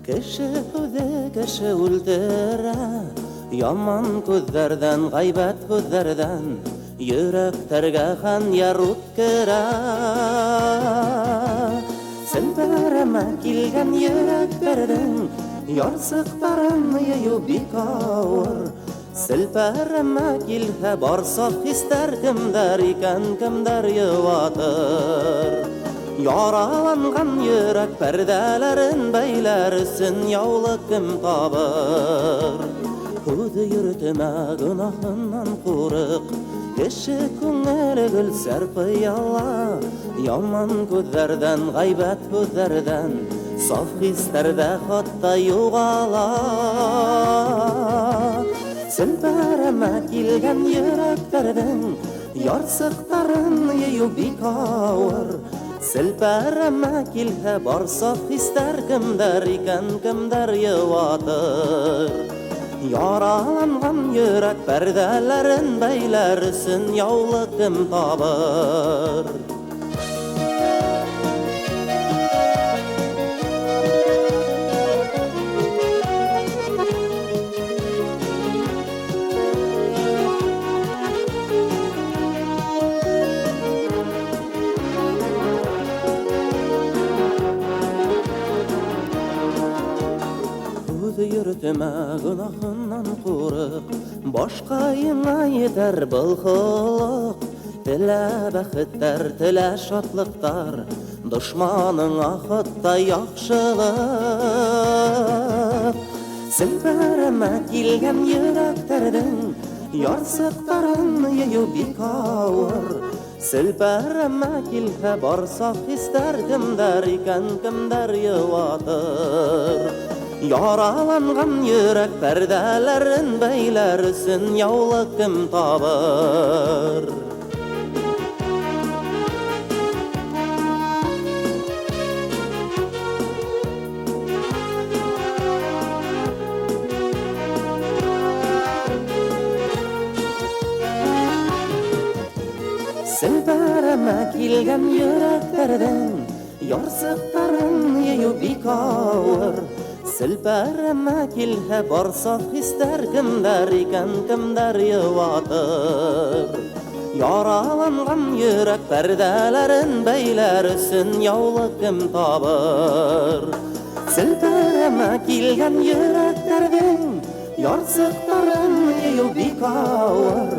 Кеше күҙе кеше үлтерә, яман күҙҙәрҙән, ғайбәт һүҙҙәрҙән йөрәктәргә хәнйәр үткәрә. Селпәрәмә килгән йөрәктәрҙең ярсыҡтарын йыйыу бик ауыр. Селпәрәмә килһә бар саф хистәр, кемдәр икән, кемдәр йыуатыр. Яраланған йөрәк пәрдәләрен бәйләр өсөн яулы кем табыр. Күҙ йөрөтмә гөнаһыннан ҡурыҡ, кеше күңеле гөл сәрпыяла. Яман күҙҙәрҙән, ғайбәт һүҙҙәрҙән саф хистәрҙә хатта юғала. Селпәрәмә килгән йөрәктәрҙең ярсыҡтарын йыйыу бик ауыр. Селпәрәмә килһә бар саф хистәр, кемдәр икән, кемдәр йыуатыр. Яраланған йөрәк пәрдәләрен бәйләр өсөн яулы кем табыр. Күҙ йөрөтмә гөнаһыннан ҡурыҡ, башҡайыңа етәр был холоҡ. Телә бәхеттәр, телә шатлыҡтар, дошманыңа хатта яҡшылыҡ. Селпәрәмә килгән йөрәктәрҙең ярсыҡтарын йыйыу бик ауыр. Селпәрәмә килһә бар саф хистәр, кемдәр икән, кемдәр йыуатыр. Яраланған йөрәк пәрдәләрен бәйләр өсөн яулы кем табыр. Селпәрәмә килгән йөрәктәрҙең ярсыҡтарын йыйыу бик ауыр. Селпәрәмә килһә бар саф хистәр, кемдәр икән, кемдәр йыуатыр. Яраланған йөрәк пәрдәләрен бәйләр өсөн яулы кем табыр. Селпәрәмә килгән йөрәктәрҙең ярсыҡтарын йыйыу бик ауыр.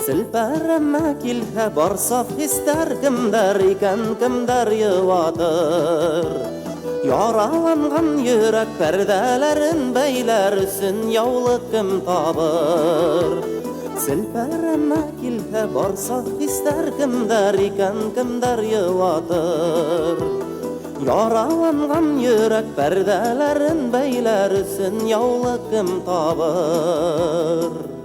Селпәрәмә килһә бар саф хистәр, кемдәр икән, кемдәр йыуатыр. Яраланған йөрәк пәрдәләрен бәйләр өсөн яулы кем табыр. Селпәрәмә килһә бар саф хистәр, кемдәр икән, кемдәр йыуатыр. Яраланған йөрәк пәрдәләрен бәйләр өсөн яулы кем табыр.